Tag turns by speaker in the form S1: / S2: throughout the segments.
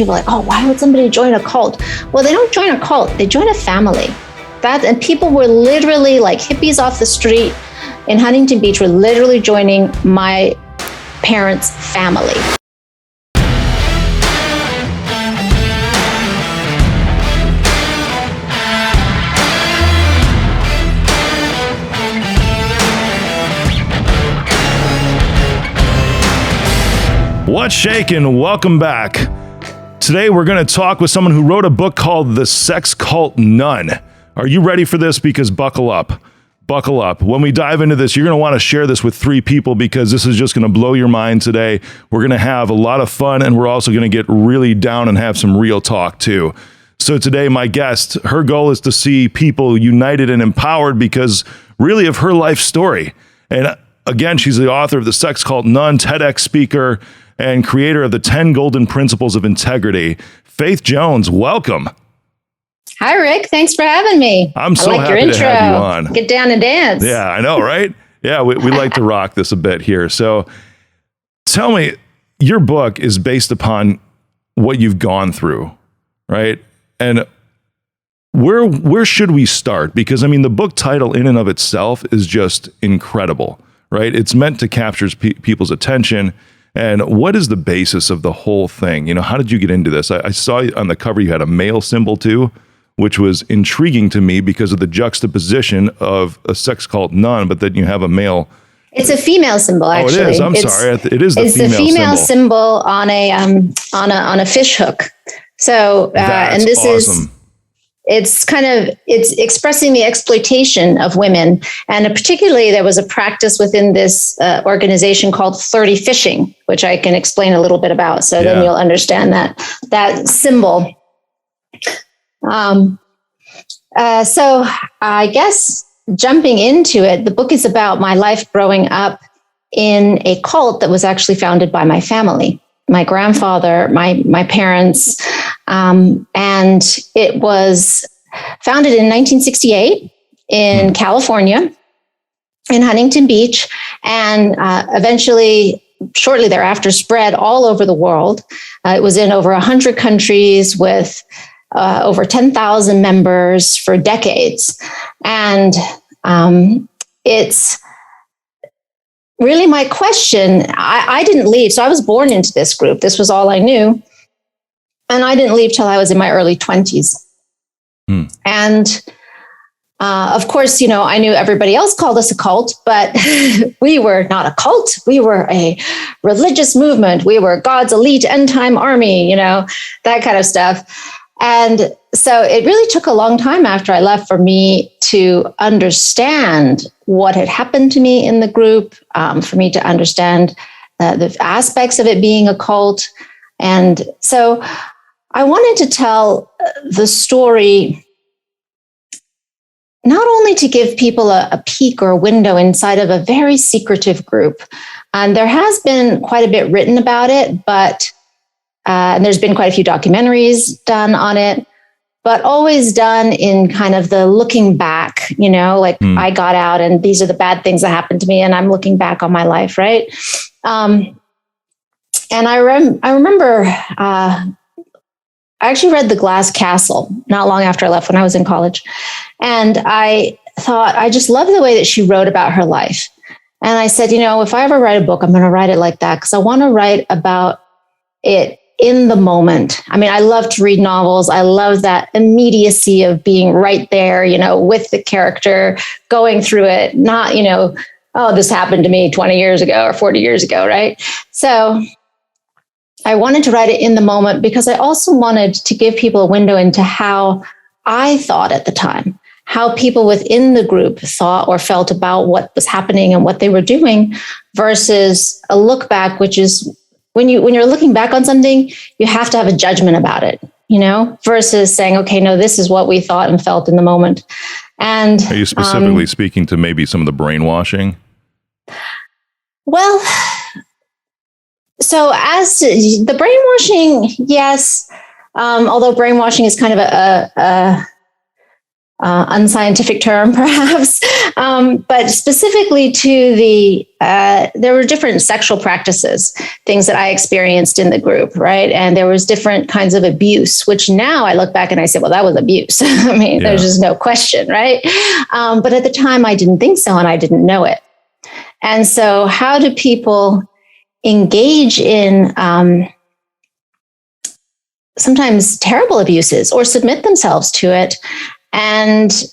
S1: people are like, oh, why would somebody join a cult? Well, they don't join a cult, they join a family. And people were literally like hippies off the street in Huntington Beach were literally joining my parents' family.
S2: What's shaking? Welcome back. Today we're going to talk with someone who wrote a book called The Sex Cult Nun. Are you ready for this? Because buckle up. Buckle up. When we dive into this, you're going to want to share this with 3 people because this is just going to blow your mind today. We're going to have a lot of fun and we're also going to get really down and have some real talk too. So today, my guest, her goal is to see people united and empowered because really of her life story. And again, she's the author of The Sex Cult Nun, TEDx speaker, and creator of the 10 Golden Principles of Integrity. Faith Jones, welcome.
S1: Hi, Rick. Thanks for having me.
S2: I'm so happy to have you on.
S1: Get down and dance.
S2: Yeah, I know, right? Yeah, we like to rock this a bit here. So tell me, your book is based upon what you've gone through, right? And where should we start? Because, I mean, the book title in and of itself is just incredible, right? It's meant to capture people's attention. And what is the basis of the whole thing? You know, how did you get into this? I saw on the cover you had a male symbol too, which was intriguing to me because of the juxtaposition of a sex cult nun, but then you have a male.
S1: It's a female symbol, actually.
S2: Oh, it is. I'm sorry. It is the female symbol.
S1: It's the female symbol on a fish hook. So,
S2: That's
S1: and this
S2: awesome.
S1: It's expressing the exploitation of women. And particularly there was a practice within this organization called Flirty Fishing, which I can explain a little bit about. So then you'll understand that symbol. So I guess jumping into it, the book is about my life growing up in a cult that was actually founded by my family, my grandfather, my parents, and it was founded in 1968 in California, in Huntington Beach, and eventually, shortly thereafter, spread all over the world. It was in over 100 countries with over 10,000 members for decades. And it's really my question. I didn't leave. So I was born into this group. This was all I knew. And I didn't leave till I was in my early 20s. And of course, you know, I knew everybody else called us a cult, but we were not a cult. We were a religious movement. We were God's elite end time army, you know, that kind of stuff. And so it really took a long time after I left for me to understand what had happened to me in the group, for me to understand the aspects of it being a cult. And so I wanted to tell the story not only to give people a peek or a window inside of a very secretive group. And there has been quite a bit written about it, but and there's been quite a few documentaries done on it, but always done in kind of the looking back, you know, like I got out and these are the bad things that happened to me and I'm looking back on my life, right? And I remember I actually read The Glass Castle not long after I left when I was in college. And I thought, I just love the way that she wrote about her life. And I said, you know, if I ever write a book, I'm going to write it like that because I want to write about it in the moment. I mean, I love to read novels. I love that immediacy of being right there, you know, with the character, going through it, not, you know, oh, this happened to me 20 years ago or 40 years ago, right? So I wanted to write it in the moment because I also wanted to give people a window into how I thought at the time, how people within the group thought or felt about what was happening and what they were doing versus a look back, which is when you're looking back on something, you have to have a judgment about it, you know, versus saying, okay, no, this is what we thought and felt in the moment. And
S2: are you specifically speaking to maybe some of the brainwashing?
S1: Well, so as to the brainwashing, yes. Although brainwashing is kind of unscientific term, perhaps, but specifically to there were different sexual practices, things that I experienced in the group, right? And there was different kinds of abuse, which now I look back and I say, well, that was abuse. I mean, there's just no question, right? But at the time, I didn't think so, and I didn't know it. And so how do people engage in sometimes terrible abuses or submit themselves to it and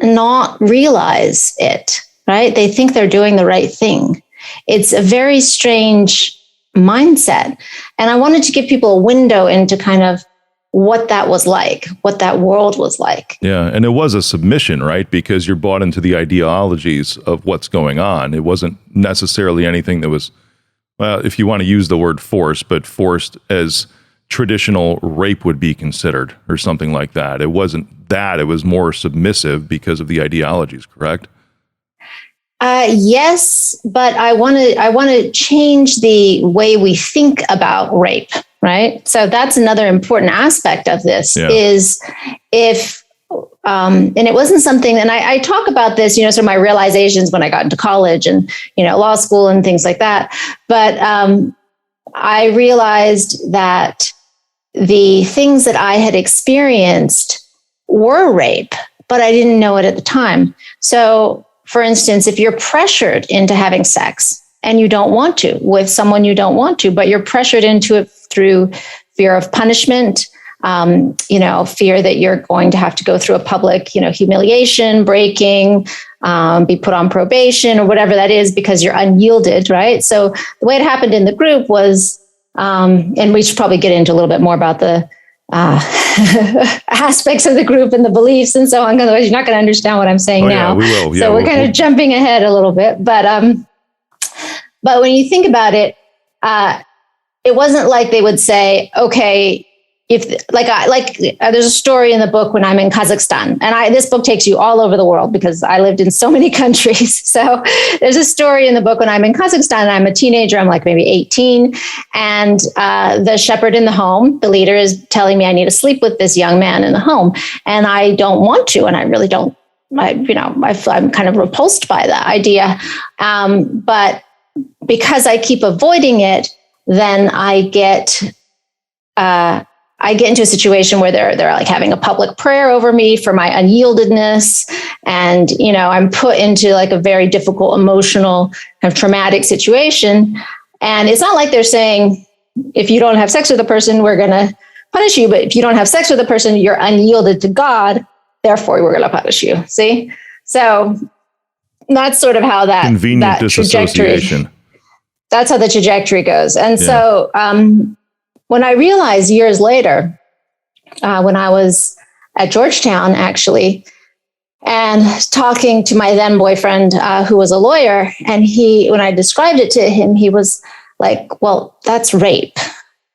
S1: not realize it, right? They think they're doing the right thing. It's a very strange mindset. And I wanted to give people a window into kind of what that was like, what that world was like.
S2: Yeah. And it was a submission, right? Because you're bought into the ideologies of what's going on. It wasn't necessarily anything that was, well, if you want to use the word force, but forced as traditional rape would be considered or something like that. It wasn't that. It was more submissive because of the ideologies, correct?
S1: Yes, but I want to change the way we think about rape, right? So that's another important aspect of this is if, and it wasn't something, and I talk about this, sort of my realizations when I got into college and, law school and things like that. But I realized that the things that I had experienced were rape, but I didn't know it at the time. So, for instance, if you're pressured into having sex and you don't want to with someone you don't want to, but you're pressured into it through fear of punishment, fear that you're going to have to go through a public, humiliation, breaking, be put on probation or whatever that is because you're unyielded, right? So the way it happened in the group was, and we should probably get into a little bit more about the aspects of the group and the beliefs and so on, because otherwise you're not going to understand what I'm saying now.
S2: Yeah, we will.
S1: So we're kind of jumping ahead a little bit, but when you think about it, it wasn't like they would say, okay, if there's a story in the book when I'm in Kazakhstan, and this book takes you all over the world because I lived in so many countries. So there's a story in the book when I'm in Kazakhstan and I'm a teenager, I'm like maybe 18. And the shepherd in the home, the leader is telling me I need to sleep with this young man in the home. And I don't want to, and I really don't, I'm kind of repulsed by that idea. But because I keep avoiding it, then I get into a situation where they're like having a public prayer over me for my unyieldedness. And, I'm put into like a very difficult, emotional, kind of traumatic situation. And it's not like they're saying, if you don't have sex with a person, we're going to punish you. But if you don't have sex with a person, you're unyielded to God. Therefore, we're going to punish you. See? So that's sort of how that
S2: convenient disassociation.
S1: That's how the trajectory goes. And so, when I realized years later, when I was at Georgetown, actually, and talking to my then boyfriend, who was a lawyer, and when I described it to him, he was like, well, that's rape,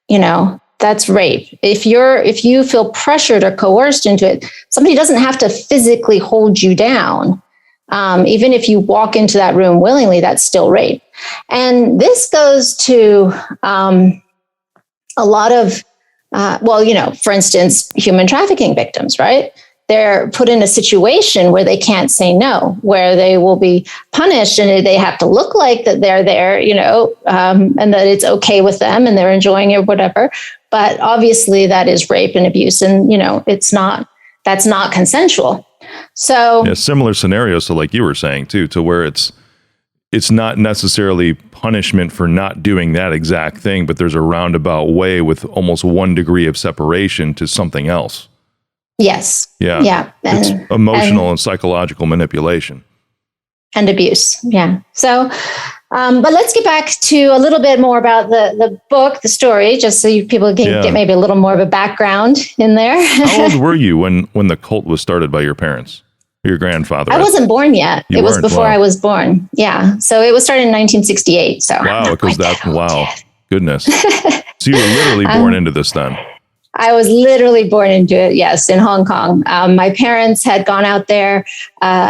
S1: that's rape. If you feel pressured or coerced into it, somebody doesn't have to physically hold you down. Even if you walk into that room willingly, that's still rape. And this goes to, a lot of, for instance, human trafficking victims, right? They're put in a situation where they can't say no, where they will be punished and they have to look like that they're there, and that it's okay with them and they're enjoying it, whatever. But obviously that is rape and abuse, and, that's not consensual. So
S2: similar scenarios to like you were saying too, to where it's not necessarily punishment for not doing that exact thing, but there's a roundabout way with almost 1 degree of separation to something else.
S1: Yes.
S2: Yeah.
S1: Yeah.
S2: It's emotional and psychological manipulation.
S1: And abuse. Yeah. So, but let's get back to a little bit more about the book, the story, just so people can get maybe a little more of a background in there.
S2: How old were you when the cult was started by your parents? Your grandfather?
S1: I wasn't born yet. It was before I was born. Yeah. So it was started in 1968. So
S2: wow, because goodness. So you were literally born into this then.
S1: I was literally born into it. Yes, in Hong Kong. My parents had gone out there.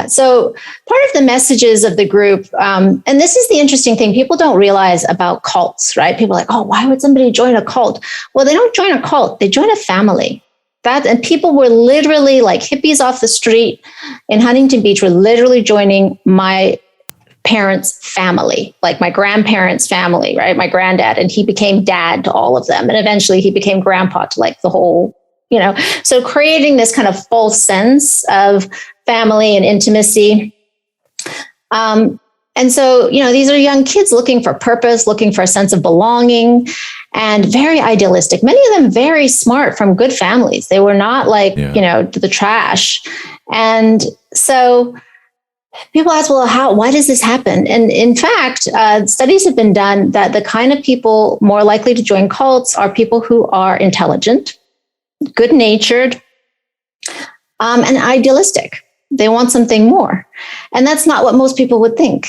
S1: So part of the messages of the group, and this is the interesting thing, people don't realize about cults, right? People are like, oh, why would somebody join a cult? Well, they don't join a cult. They join a family. and people were literally like hippies off the street in Huntington Beach were literally joining my parents' family, like my grandparents' family, right? My granddad, and he became dad to all of them. And eventually he became grandpa to like the whole, so creating this kind of false sense of family and intimacy. And so, these are young kids looking for purpose, looking for a sense of belonging, and very idealistic. Many of them very smart from good families. They were not like, the trash. And so people ask, well, why does this happen? And in fact, studies have been done that the kind of people more likely to join cults are people who are intelligent, good-natured, and idealistic. They want something more. And that's not what most people would think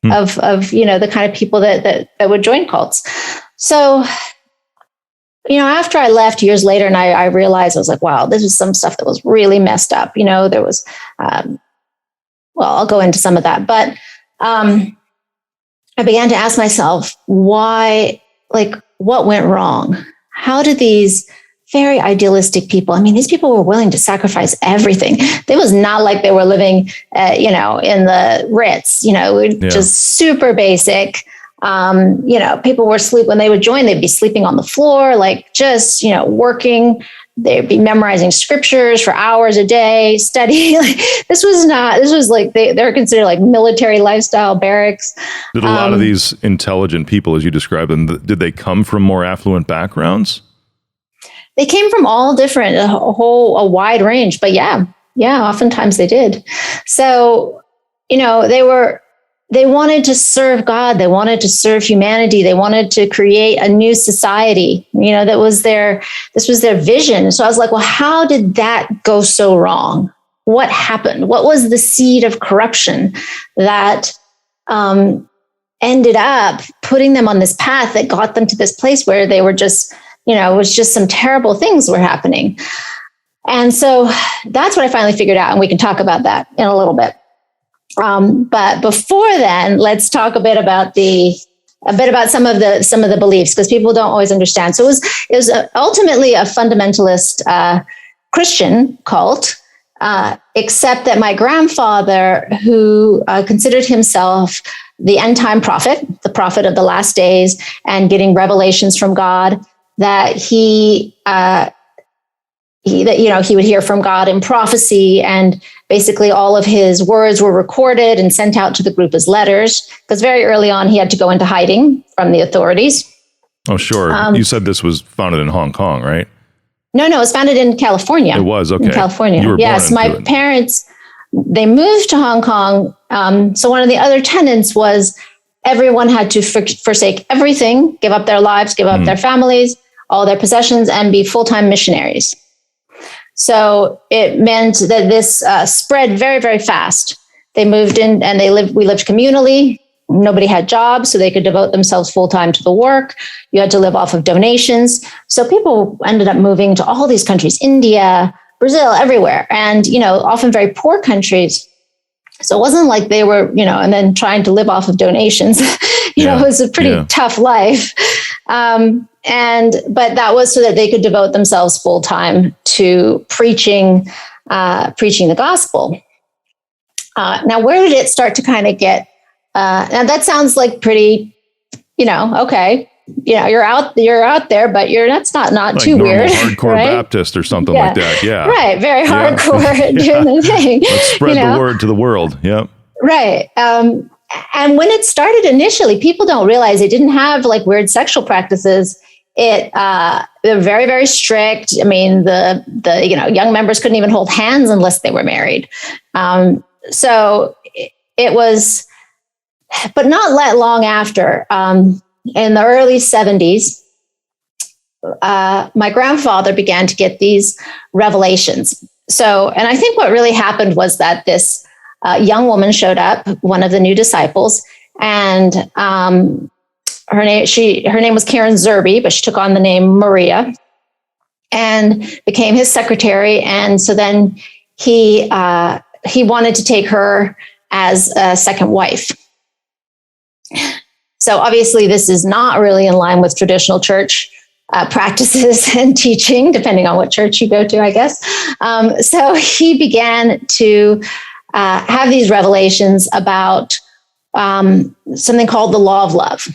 S1: of the kind of people that would join cults. So, after I left years later and I realized, I was like, wow, this was some stuff that was really messed up. There was, I'll go into some of that, but I began to ask myself, why, what went wrong? How did these very idealistic people, these people were willing to sacrifice everything. It was not like they were living, in the Ritz, just super basic. People were when they would join, they'd be sleeping on the floor, working. They'd be memorizing scriptures for hours a day, studying. This was like they're considered like military lifestyle barracks.
S2: Did a lot of these intelligent people, as you describe them, did they come from more affluent backgrounds?
S1: They came from all different, a wide range, but yeah, oftentimes they did. So, they wanted to serve God. They wanted to serve humanity. They wanted to create a new society. This was their vision. So I was like, well, how did that go so wrong? What happened? What was the seed of corruption that ended up putting them on this path that got them to this place where they were just, it was just some terrible things were happening. And so that's what I finally figured out. And we can talk about that in a little bit. But before then, let's talk a bit about some of the beliefs, because people don't always understand. So it was ultimately a fundamentalist Christian cult, except that my grandfather, who considered himself the end time prophet, the prophet of the last days, and getting revelations from God, that he would hear from God in prophecy, and basically all of his words were recorded and sent out to the group as letters, because very early on he had to go into hiding from the authorities.
S2: Oh, sure. You said this was founded in Hong Kong, right?
S1: No, it was founded in California.
S2: It was, okay.
S1: In California. Yes, my parents, they moved to Hong Kong. So one of the other tenets was everyone had to forsake everything, give up their lives, give up their families, all their possessions, and be full-time missionaries. So it meant that this spread very, very fast. They moved in and we lived communally. Nobody had jobs, so they could devote themselves full-time to the work. You had to live off of donations. So people ended up moving to all these countries, India, Brazil, everywhere, and, often very poor countries. So it wasn't like they were, and then trying to live off of donations. It was a pretty tough life. But that was so that they could devote themselves full time to preaching the gospel. Now, where did it start to kind of get? Now that sounds like pretty, okay, you're out there, but that's not like too weird.
S2: Hardcore right? Baptist or something like that. Yeah,
S1: right. Very hardcore doing the thing.
S2: Let's spread the word to the world. Yep. Right.
S1: And when it started initially, people don't realize it didn't have like weird sexual practices. They're very, very strict. The young members couldn't even hold hands unless they were married. So it was, but not long after, in the early 70s, my grandfather began to get these revelations. So, and I think what really happened was that this young woman showed up, one of the new disciples, and her name was Karen Zerby, but she took on the name Maria and became his secretary. And so then he wanted to take her as a second wife. So obviously this is not really in line with traditional church practices and teaching, depending on what church you go to, I guess. So he began to have these revelations about something called the law of love.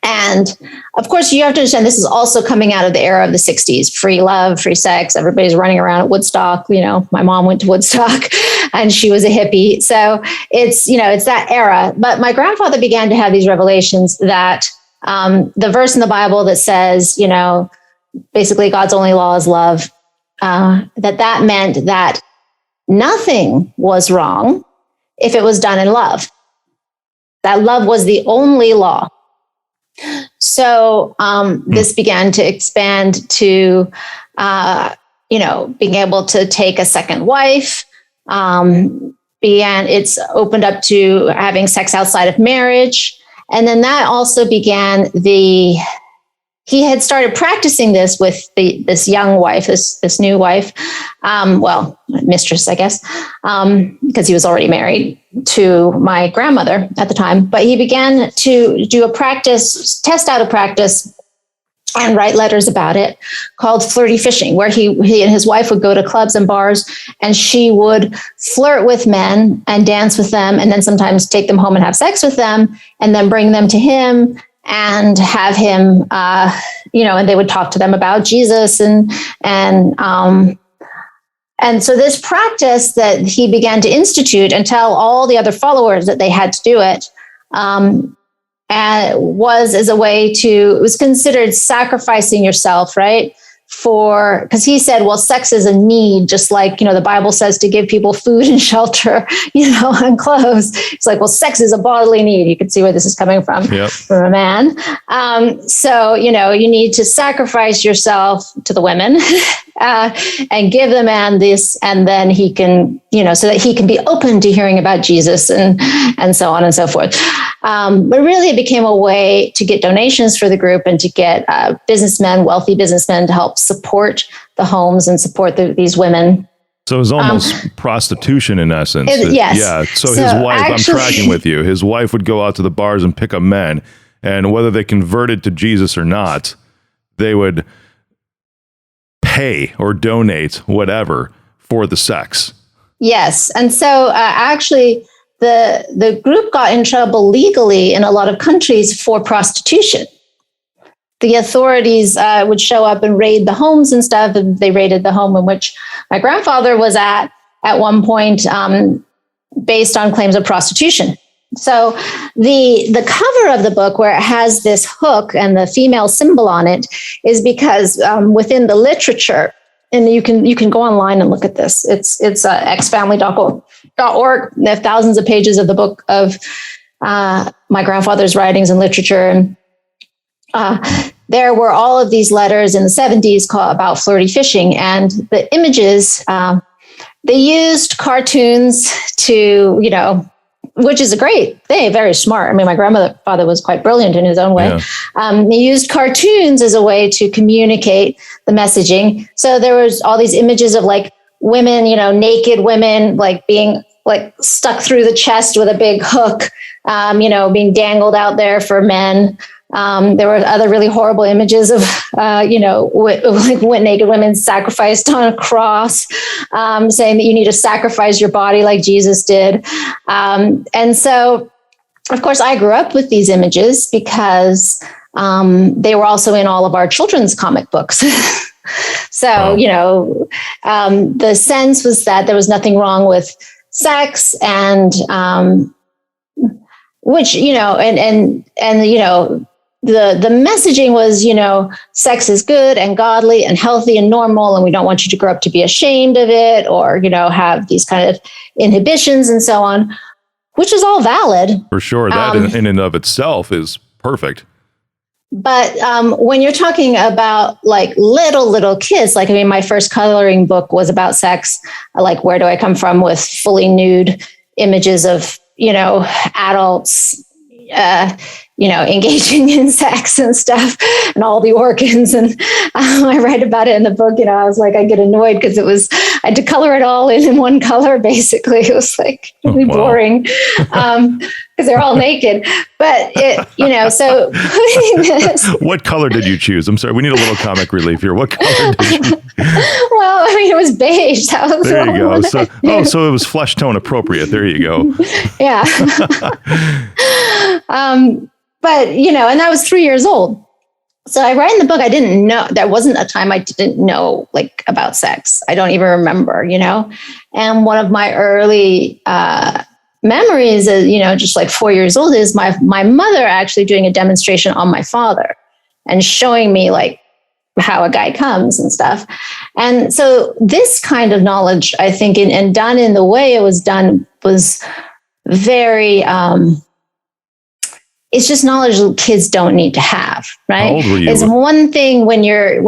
S1: And of course, you have to understand this is also coming out of the era of the 60s, free love, free sex. Everybody's running around at Woodstock. My mom went to Woodstock and she was a hippie. So it's that era. But my grandfather began to have these revelations that the verse in the Bible that says, basically God's only law is love, that meant that nothing was wrong if it was done in love. That love was the only law. So this began to expand to, being able to take a second wife. It's opened up to having sex outside of marriage. And then that also began he had started practicing this with this young wife, this new wife, mistress, I guess, because he was already married to my grandmother at the time. But he began to do test out a practice and write letters about it called Flirty Fishing, where he and his wife would go to clubs and bars, and she would flirt with men and dance with them, and then sometimes take them home and have sex with them, and then bring them to him and have him, and they would talk to them about Jesus and so this practice that he began to institute and tell all the other followers that they had to do it, was as a way it was considered sacrificing yourself, right? Because he said, well, sex is a need, just like, the Bible says to give people food and shelter, and clothes. It's like, well, sex is a bodily need. You can see where this is coming from, from a man. So, you need to sacrifice yourself to the women and give the man this, and then he can, so that he can be open to hearing about Jesus and so on and so forth. But really it became a way to get donations for the group and to get wealthy businessmen to help support the homes and support these women.
S2: So it was almost prostitution in essence.
S1: Yes.
S2: Yeah. So his wife, I'm tracking with you. His wife would go out to the bars and pick up men, and whether they converted to Jesus or not, they would pay or donate whatever for the sex. Yes.
S1: And so actually the group got in trouble legally in a lot of countries for prostitution. The authorities would show up and raid the homes and stuff. And they raided the home in which my grandfather was at one point, based on claims of prostitution. So the cover of the book, where it has this hook and the female symbol on it, is because within the literature, and you can go online and look at this. It's xfamily.org. They have thousands of pages of the book of my grandfather's writings and literature. And there were all of these letters in the 70s about flirty fishing, and the images, they used cartoons to, which is a great thing, very smart. I mean, my grandfather was quite brilliant in his own way. Yeah. He used cartoons as a way to communicate the messaging. So there was all these images of like women, naked women, like being like stuck through the chest with a big hook, being dangled out there for men. There were other really horrible images of, naked women sacrificed on a cross, saying that you need to sacrifice your body like Jesus did. And so, of course, I grew up with these images because they were also in all of our children's comic books. So, the sense was that there was nothing wrong with sex, and the messaging was, sex is good and godly and healthy and normal, and we don't want you to grow up to be ashamed of it or, have these kind of inhibitions and so on, which is all valid.
S2: For sure. That in and of itself is perfect.
S1: But when you're talking about like little kids, my first coloring book was about sex, like Where Do I Come From, with fully nude images of, adults, engaging in sex and stuff and all the organs. And I write about it in the book. I was like, I get annoyed because it was had to color it all in one color. Basically, it was like really boring because they're all naked. But so putting this.
S2: What color did you choose? I'm sorry, we need a little comic relief here. What color did you?
S1: Well, I mean, it was beige. That was
S2: there you go. So it was flesh tone appropriate. There you go.
S1: Yeah. But and I was 3 years old. So I write in the book, I didn't know, there wasn't a time I didn't know about sex. I don't even remember, and one of my early memories is, just like 4 years old, is my mother actually doing a demonstration on my father and showing me how a guy comes and stuff. And so this kind of knowledge, I think, and done in the way it was done was very, it's just knowledge kids don't need to have, right?
S2: How old were you?
S1: It's one thing when you're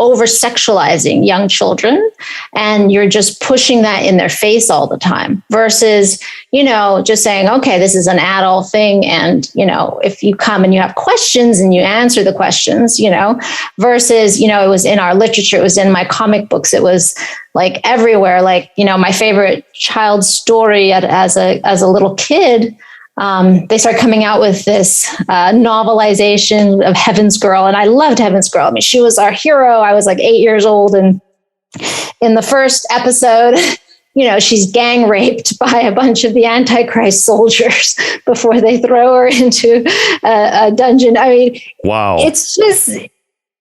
S1: over sexualizing young children and you're just pushing that in their face all the time versus, just saying, okay, this is an adult thing. And, if you come and you have questions and you answer the questions, versus, it was in our literature, it was in my comic books. It was everywhere. My favorite child story as a little kid, they started coming out with this novelization of Heaven's Girl. And I loved Heaven's Girl. I mean, she was our hero. I was 8 years old. And in the first episode, she's gang raped by a bunch of the Antichrist soldiers before they throw her into a dungeon. I mean,
S2: wow.
S1: It's just,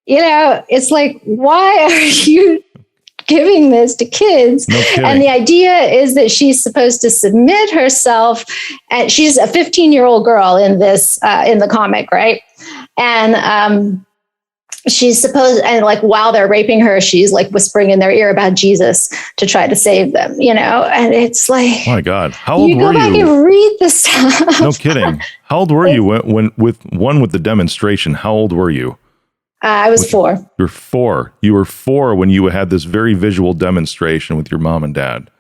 S1: it's why are you giving this to kids?
S2: No kidding.
S1: And the idea is that she's supposed to submit herself, and she's a 15-year-old girl in this in the comic, right? And she's supposed, and while they're raping her, she's whispering in their ear about Jesus to try to save them, and it's
S2: oh my God, how old were you?
S1: Go back and read this stuff.
S2: No kidding. How old were you when with the demonstration? How old were you?
S1: I was 4.
S2: You were 4. You were 4 when you had this very visual demonstration with your mom and dad.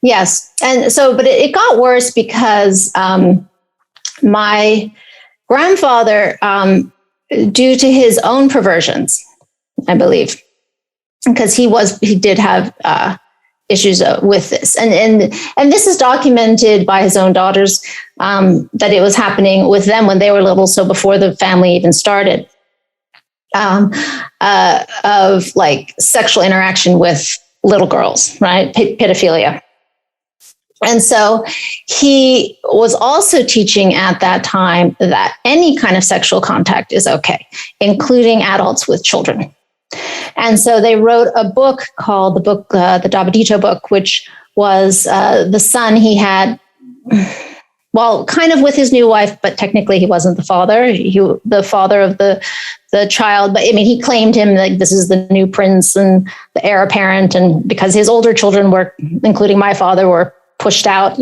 S1: Yes. And so, but it got worse because my grandfather, due to his own perversions, I believe, because he did have issues with this. And this is documented by his own daughters, that it was happening with them when they were little. So before the family even started. Of sexual interaction with little girls, right? Pedophilia. And so he was also teaching at that time that any kind of sexual contact is okay, including adults with children. And so they wrote a book called the Davidito book, which was the son he had, well, kind of with his new wife, but technically he wasn't the father. The father of the child, but I mean, he claimed him this is the new prince and the heir apparent. And because his older children were, including my father, were pushed out,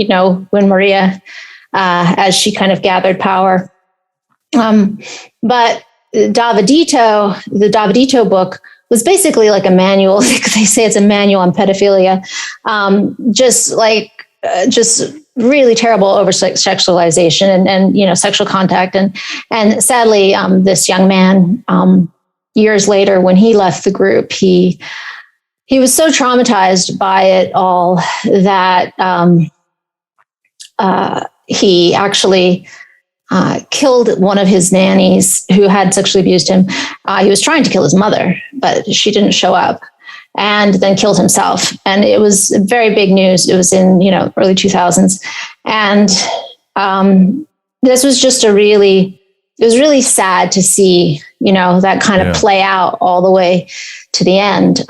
S1: when Maria, as she kind of gathered power. But the Davidito book was basically like a manual. They say it's a manual on pedophilia, just really terrible over sexualization and sexual contact. And sadly, this young man, years later, when he left the group, he was so traumatized by it all that he actually killed one of his nannies who had sexually abused him. He was trying to kill his mother, but she didn't show up, and then killed himself. And it was very big news. It was in, early 2000s. And this was just it was really sad to see, that kind of play out all the way to the end.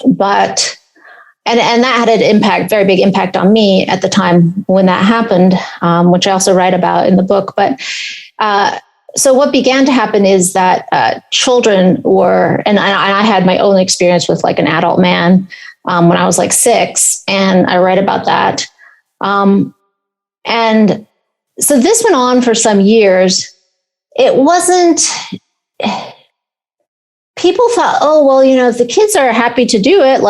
S1: But that had an impact, very big impact on me at the time when that happened, which I also write about in the book. But so what began to happen is that children were, and I had my own experience with an adult man when I was 6, and I write about that. And so this went on for some years. It wasn't, people thought, oh, well, if the kids are happy to do it,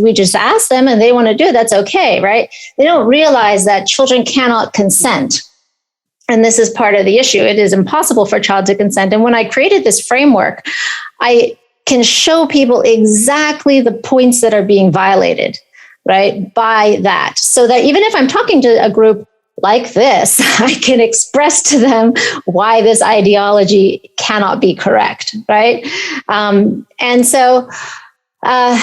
S1: we just ask them and they want to do it, that's okay, right? They don't realize that children cannot consent. And this is part of the issue. It is impossible for a child to consent. And when I created this framework, I can show people exactly the points that are being violated, right, by that. So that even if I'm talking to a group like this, I can express to them why this ideology cannot be correct, right? And so I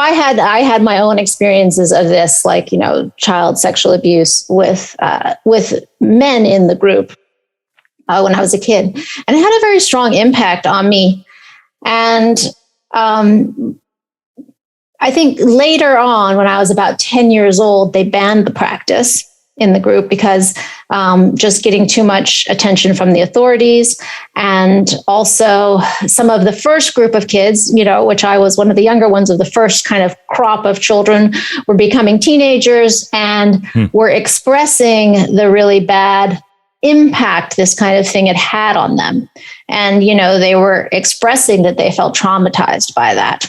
S1: had my own experiences of this, like, child sexual abuse with men in the group when I was a kid, and it had a very strong impact on me. And I think later on, when I was about 10 years old, they banned the practice in the group because just getting too much attention from the authorities. And also some of the first group of kids, which I was one of the younger ones of the first kind of crop of children, were becoming teenagers and were expressing the really bad impact this kind of thing had had on them. And, they were expressing that they felt traumatized by that.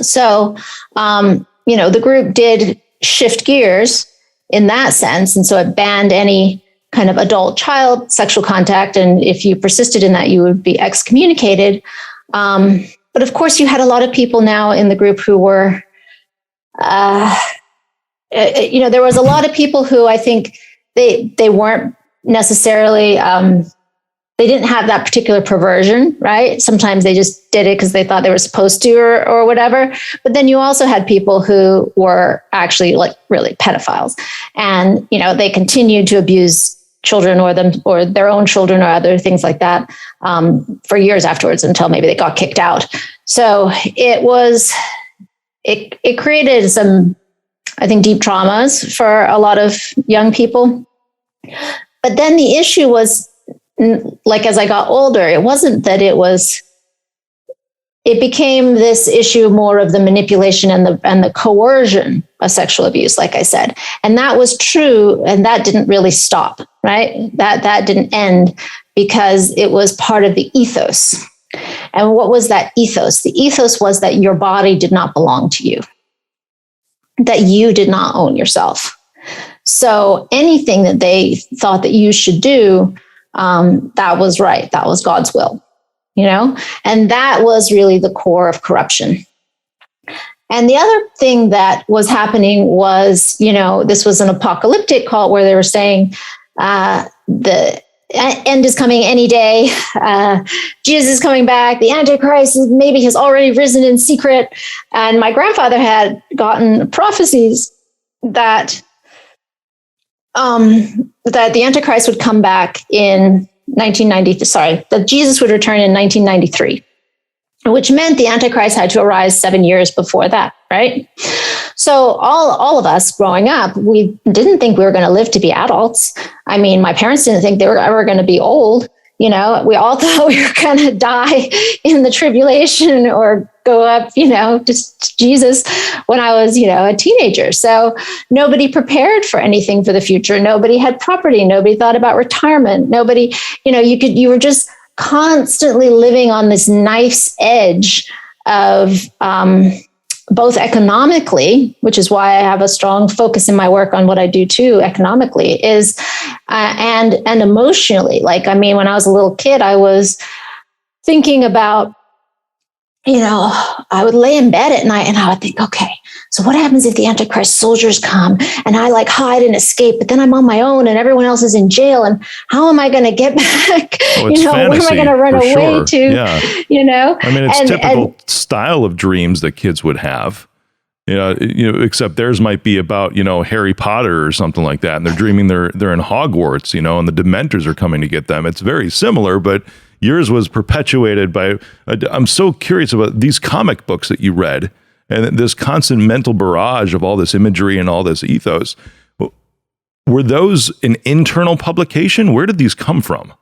S1: So, the group did shift gears in that sense. And so it banned any kind of adult child sexual contact. And if you persisted in that, you would be excommunicated. But of course, you had a lot of people now in the group who were, there was a lot of people who I think they weren't necessarily, they didn't have that particular perversion, right? Sometimes they just did it because they thought they were supposed to or whatever. But then you also had people who were actually like really pedophiles. And, they continued to abuse children or their own children or other things like that for years afterwards until maybe they got kicked out. So it created some, I think, deep traumas for a lot of young people. But then the issue was, like, as I got older, it wasn't that it became this issue more of the manipulation and the coercion of sexual abuse, like I said. And that was true. And that didn't really stop, right? That didn't end because it was part of the ethos. And what was that ethos? The ethos was that your body did not belong to you, that you did not own yourself. So anything that they thought that you should do, that was right. That was God's will, and that was really the core of corruption. And the other thing that was happening was, this was an apocalyptic cult where they were saying the end is coming any day. Jesus is coming back. The Antichrist maybe has already risen in secret. And my grandfather had gotten prophecies that the Antichrist would come back in that Jesus would return in 1993, which meant the Antichrist had to arise 7 years before that, right? So all of us growing up, we didn't think we were going to live to be adults. I mean, my parents didn't think they were ever going to be old. We all thought we were going to die in the tribulation or go up, to Jesus when I was, a teenager. So nobody prepared for anything for the future. Nobody had property. Nobody thought about retirement. Nobody, you were just constantly living on this knife's edge of both economically, which is why I have a strong focus in my work on what I do too, economically, is and emotionally. Like, I mean, when I was a little kid, I was thinking about, I would lay in bed at night and I would think, okay, so what happens if the Antichrist soldiers come and I like hide and escape, but then I'm on my own and everyone else is in jail, and how am I going to get back?
S2: Where
S1: am I going to run away to?
S2: Yeah. I mean, it's typical style of dreams that kids would have. Except theirs might be about, Harry Potter or something like that. And they're dreaming they're in Hogwarts, and the Dementors are coming to get them. It's very similar, but yours was perpetuated by, I'm so curious about these comic books that you read and this constant mental barrage of all this imagery and all this ethos. Were those an internal publication? Where did these come from?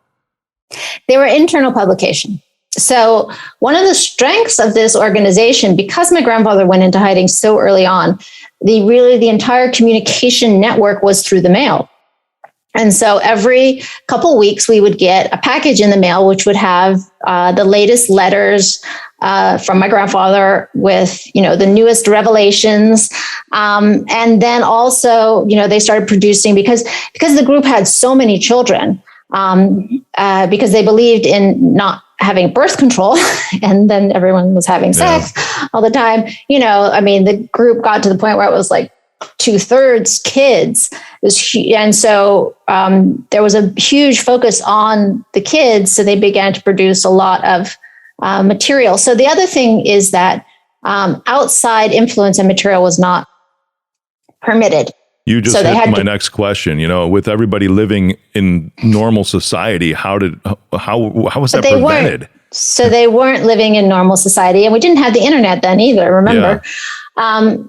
S1: They were internal publication. So one of the strengths of this organization, because my grandfather went into hiding so early on, the entire communication network was through the mail. And so every couple weeks we would get a package in the mail, which would have the latest letters from my grandfather with, the newest revelations. And then also, they started producing because the group had so many children, because they believed in not having birth control and then everyone was having sex all the time. I mean, the group got to the point where it was like 2/3 kids. And so there was a huge focus on the kids. So they began to produce a lot of material. So the other thing is that outside influence and material was not permitted.
S2: You just hit my next question. With everybody living in normal society, how was that prevented?
S1: So they weren't living in normal society, and we didn't have the internet then either. Remember,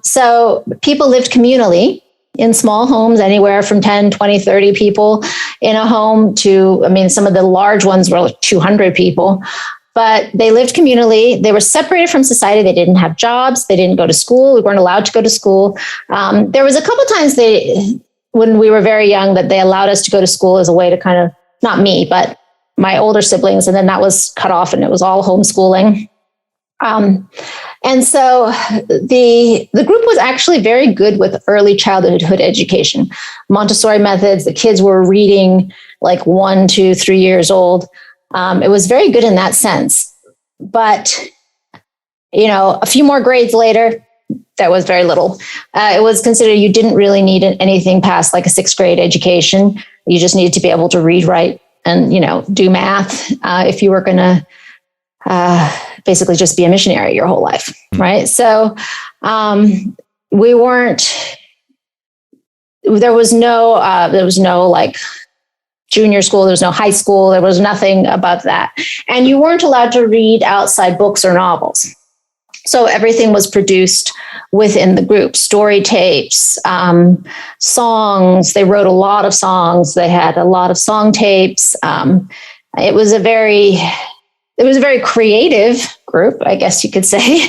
S1: so people lived communally in small homes, anywhere from 10, 20, 30 people in a home to, I mean, some of the large ones were like 200 people. But they lived communally. They were separated from society. They didn't have jobs. They didn't go to school. We weren't allowed to go to school. There was a couple times when we were very young, that they allowed us to go to school as a way to kind of, not me, but my older siblings. And then that was cut off and it was all homeschooling. And so the group was actually very good with early childhood education, Montessori methods. The kids were reading like 1, 2, 3 years old. It was very good in that sense, but, a few more grades later, that was very little. It was considered you didn't really need anything past like a 6th grade education. You just needed to be able to read, write, and, do math if you were going to basically just be a missionary your whole life, right? So there was no like junior school, there was no high school, there was nothing above that. And you weren't allowed to read outside books or novels. So everything was produced within the group, story tapes, songs. They wrote a lot of songs. They had a lot of song tapes. It was a very creative group, I guess you could say.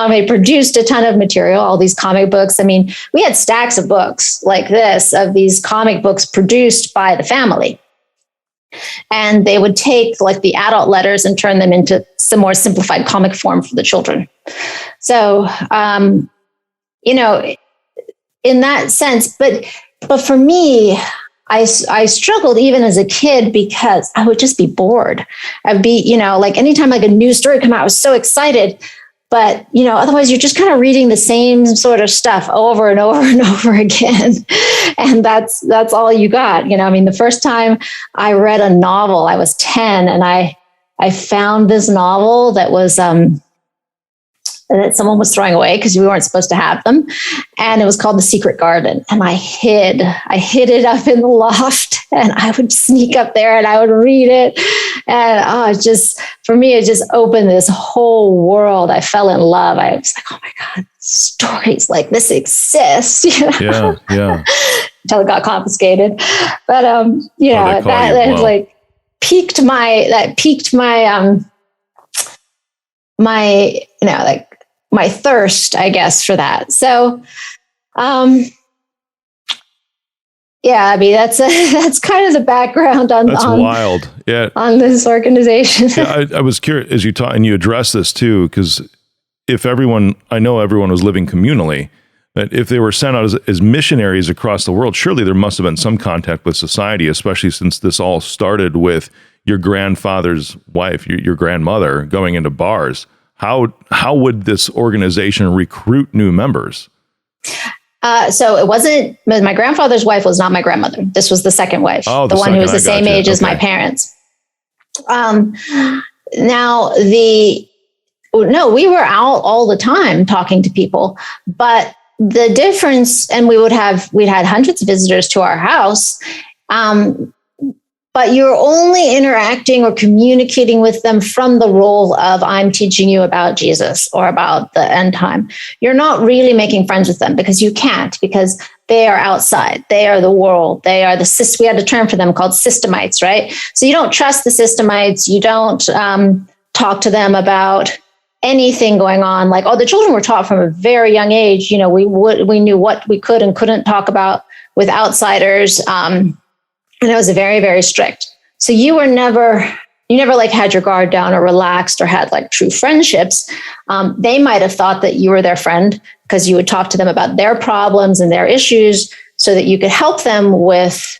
S1: They produced a ton of material, all these comic books. I mean, we had stacks of books like this, of these comic books produced by the family. And they would take like the adult letters and turn them into some more simplified comic form for the children. So, in that sense, but for me, I struggled even as a kid because I would just be bored. I'd be, like anytime like a new story come out, I was so excited. But, otherwise you're just kind of reading the same sort of stuff over and over and over again. And that's all you got. I mean, the first time I read a novel, I was 10, and I found this novel that was, that someone was throwing away because we weren't supposed to have them. And it was called The Secret Garden. And I hid it up in the loft, and I would sneak up there and I would read it. And for me, it just opened this whole world. I fell in love. I was like, oh my God, stories like this exist.
S2: Yeah.
S1: Until it got confiscated. But, that like piqued my thirst, I guess, for that. So, I mean, that's kind of the background on
S2: wild. Yeah.
S1: On this organization.
S2: Yeah, I was curious as you taught, and you addressed this too, because I know everyone was living communally, but if they were sent out as missionaries across the world, surely there must have been some contact with society, especially since this all started with your grandfather's wife, your grandmother, going into bars. How would this organization recruit new members?
S1: So it wasn't, my grandfather's wife was not my grandmother. This was the second wife, the one who was the same age as my parents. We were out all the time talking to people, but the difference, and we'd had hundreds of visitors to our house, but you're only interacting or communicating with them from the role of I'm teaching you about Jesus or about the end time. You're not really making friends with them because you can't, because they are outside. They are the world. They are we had a term for them called systemites, right? So you don't trust the systemites. You don't talk to them about anything going on. Like, the children were taught from a very young age. We knew what we could and couldn't talk about with outsiders. And it was very, very strict. So you never like had your guard down or relaxed or had like true friendships. They might have thought that you were their friend because you would talk to them about their problems and their issues so that you could help them with,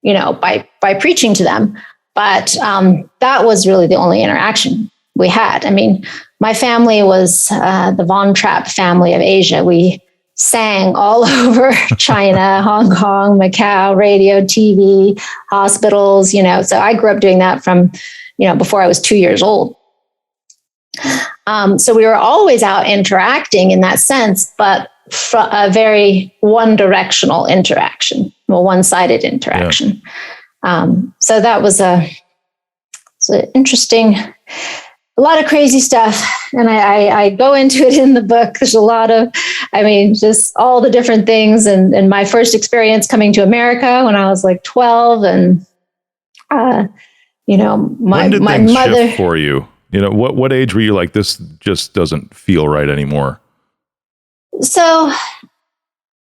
S1: by preaching to them. But that was really the only interaction we had. I mean, my family was the Von Trapp family of Asia. We sang all over China, Hong Kong, Macau, radio, TV, hospitals, So I grew up doing that from, before I was 2 years old. So we were always out interacting in that sense, but a very one-directional interaction, one-sided interaction. Yeah. So that was it's an interesting, a lot of crazy stuff. And I go into it in the book. There's a lot of, just all the different things. And my first experience coming to America when I was like 12 and, my mother
S2: shift for you. What age were you like, this just doesn't feel right anymore?
S1: So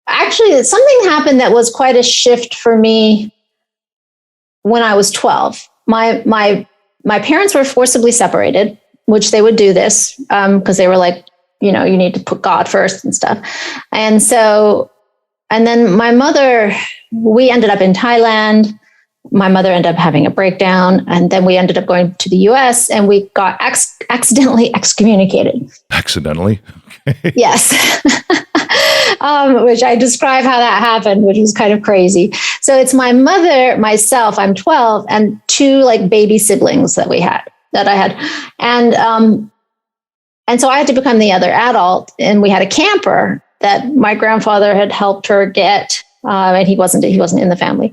S1: actually something happened that was quite a shift for me when I was 12. My parents were forcibly separated, which they would do this because they were like, you need to put God first and stuff. And then my mother, we ended up in Thailand. My mother ended up having a breakdown, and then we ended up going to the US and we got accidentally excommunicated.
S2: Accidentally?
S1: Yes. Which I describe how that happened, which was kind of crazy. So it's my mother, myself, I'm 12, and two like baby siblings that I had. And so I had to become the other adult, and we had a camper that my grandfather had helped her get, and he wasn't in the family.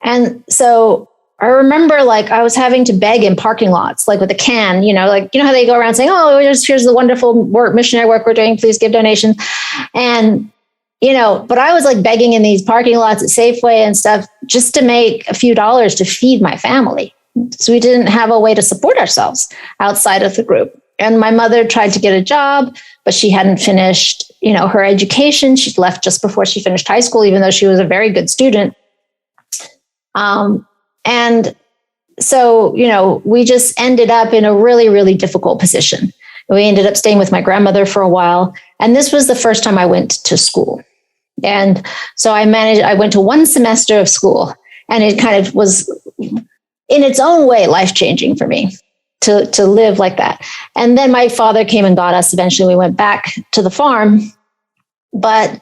S1: And so I remember like I was having to beg in parking lots, like with a can, how they go around saying, oh, here's the wonderful missionary work we're doing. Please give donations. And, but I was like begging in these parking lots at Safeway and stuff just to make a few dollars to feed my family. So we didn't have a way to support ourselves outside of the group. And my mother tried to get a job, but she hadn't finished, her education. She'd left just before she finished high school, even though she was a very good student. And so, we just ended up in a really, really difficult position. We ended up staying with my grandmother for a while. And this was the first time I went to school. And so I went to one semester of school, and it kind of was in its own way life-changing for me to live like that. And then my father came and got us. Eventually we went back to the farm, but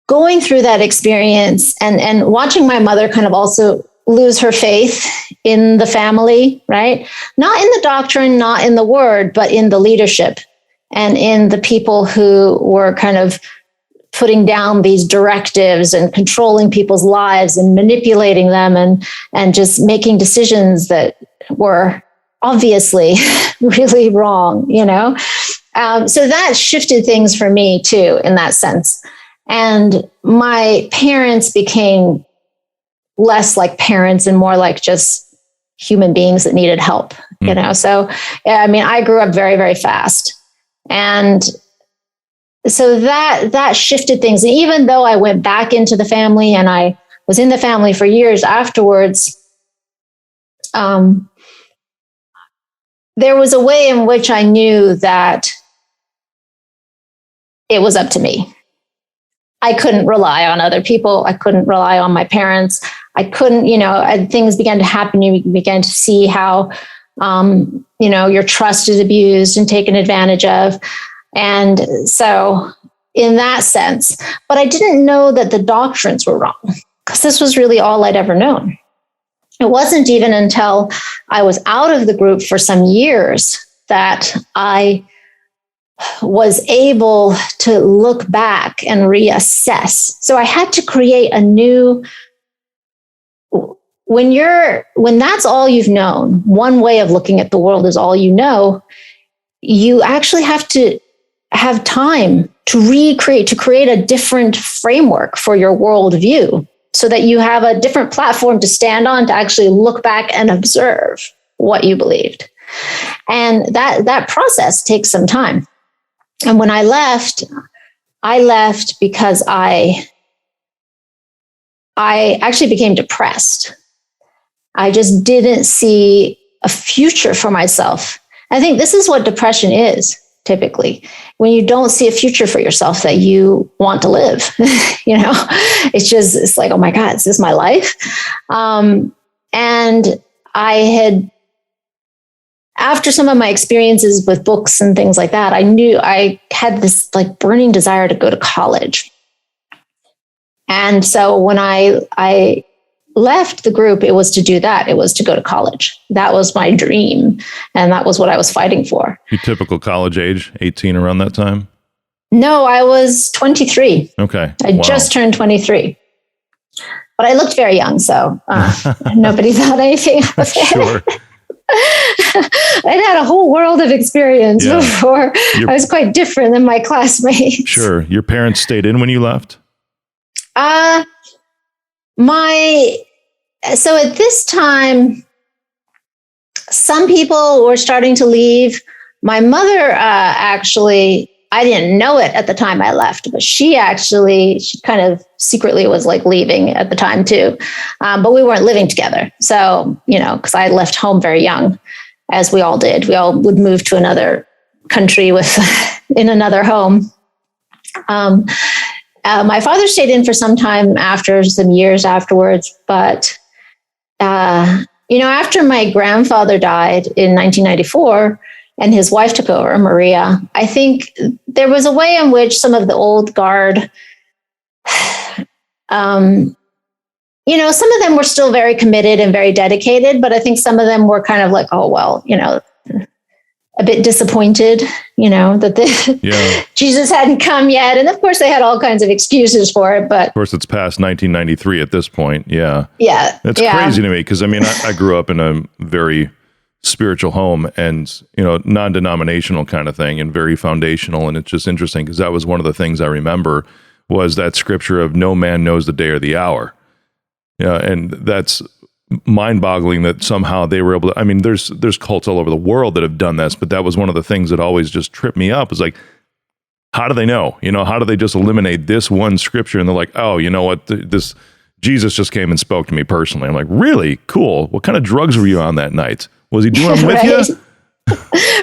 S1: going through that experience and watching my mother kind of also lose her faith in the family, right? Not in the doctrine, not in the word, but in the leadership and in the people who were kind of putting down these directives and controlling people's lives and manipulating them and just making decisions that were obviously really wrong, So that shifted things for me too, in that sense. And my parents became less like parents and more like just human beings that needed help, So, I grew up very, very fast. And so that shifted things. And even though I went back into the family and I was in the family for years afterwards, there was a way in which I knew that it was up to me. I couldn't rely on other people. I couldn't rely on my parents. I couldn't, things began to happen. You began to see how, your trust is abused and taken advantage of. And so in that sense, but I didn't know that the doctrines were wrong because this was really all I'd ever known. It wasn't even until I was out of the group for some years that I was able to look back and reassess. So I had to create a new, when that's all you've known, one way of looking at the world is all you know, you actually have to have time to recreate, to create a different framework for your worldview so that you have a different platform to stand on to actually look back and observe what you believed. And that process takes some time. And when I left because I actually became depressed. I just didn't see a future for myself. I think this is what depression is typically. When you don't see a future for yourself that you want to live, it's like, oh my God, is this my life? And after some of my experiences with books and things like that, I knew I had this like burning desire to go to college. And so when I left the group, it was to do that. It was to go to college. That was my dream. And that was what I was fighting for.
S2: Your typical college age, 18 around that time?
S1: No, I was 23.
S2: Okay.
S1: I just turned 23. But I looked very young, so nobody thought anything of it.
S2: Sure.
S1: I'd had a whole world of experience before. I was quite different than my classmates.
S2: Sure. Your parents stayed in when you left?
S1: So at this time, some people were starting to leave. My mother, actually, I didn't know it at the time I left, but she kind of secretly was like leaving at the time too. But we weren't living together. So, because I left home very young, as we all did. We all would move to another country in another home. My father stayed in for some time after, some years afterwards. But, after my grandfather died in 1994, and his wife took over, Maria, I think there was a way in which some of the old guard, some of them were still very committed and very dedicated, but I think some of them were kind of like, oh, well, a bit disappointed, that Jesus hadn't come yet. And of course, they had all kinds of excuses for it. But of
S2: course, it's past 1993 at this point. Yeah.
S1: Yeah.
S2: That's crazy to me because, I grew up in a very spiritual home and, non-denominational kind of thing and very foundational. And it's just interesting because that was one of the things I remember was that scripture of no man knows the day or the hour. Yeah. And that's mind-boggling that somehow they were able to, there's cults all over the world that have done this, but that was one of the things that always just tripped me up. Is like, how do they know? How do they just eliminate this one scripture? And they're like, oh, you know what? This Jesus just came and spoke to me personally. I'm like, really? Cool. What kind of drugs were you on that night? Was he doing them with you?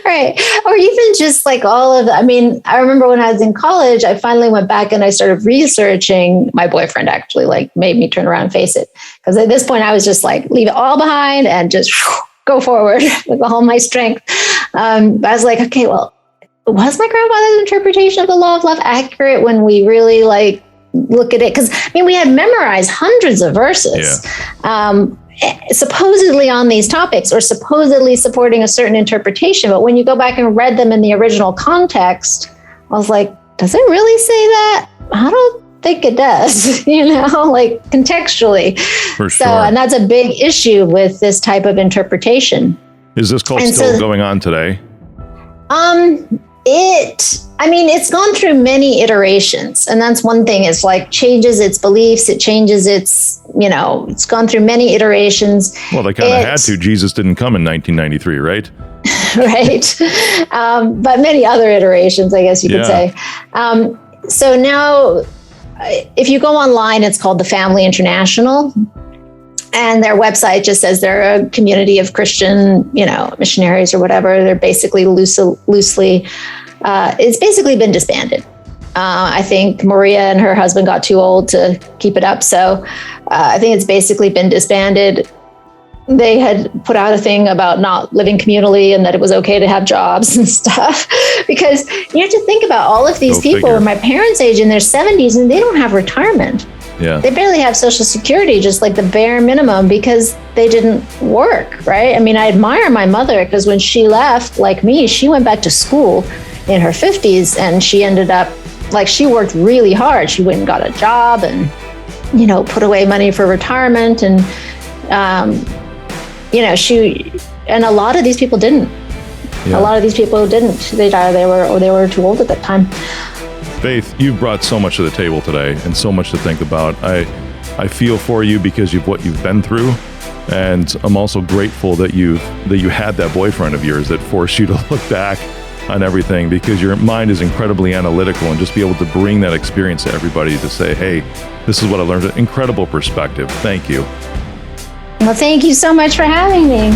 S1: Right. Or even just like all of the, I remember when I was in college, I finally went back and I started researching. My boyfriend actually made me turn around and face it. Because at this point I was just like, leave it all behind and just go forward with all my strength. I was like, okay, well, was my grandfather's interpretation of the law of love accurate when we really look at it? Because we had memorized hundreds of verses. Yeah. Supposedly on these topics or supposedly supporting a certain interpretation. But when you go back and read them in the original context, I was like, does it really say that? I don't think it does, contextually.
S2: For sure.
S1: So, and that's a big issue with this type of interpretation.
S2: Is this cult still going on today?
S1: It's gone through many iterations. And that's one thing, is changes its beliefs. It changes its, it's gone through many iterations.
S2: Well, they kind of had to. Jesus didn't come in 1993, right?
S1: Right. But many other iterations, I guess you could say. So now, if you go online, it's called the Family International. And their website just says they're a community of Christian, missionaries or whatever. They're basically loosely, it's basically been disbanded. I think Maria and her husband got too old to keep it up. So I think it's basically been disbanded. They had put out a thing about not living communally and that it was okay to have jobs and stuff. Because you have to think about all of these people are my parents' age in their 70s and they don't have retirement.
S2: Yeah.
S1: They barely have Social Security, just like the bare minimum, because they didn't work, right? I admire my mother because when she left, like me, she went back to school in her 50s and she ended up, she worked really hard. She went and got a job and, put away money for retirement. And, and a lot of these people didn't. Yeah. A lot of these people didn't. They died, they were too old at that time.
S2: Faith, you've brought so much to the table today and so much to think about. I feel for you because of what you've been through, and I'm also grateful that you had that boyfriend of yours that forced you to look back on everything, because your mind is incredibly analytical, and just be able to bring that experience to everybody to say, hey, this is what I learned. Incredible perspective. Thank you.
S1: Well, thank you so much for having me.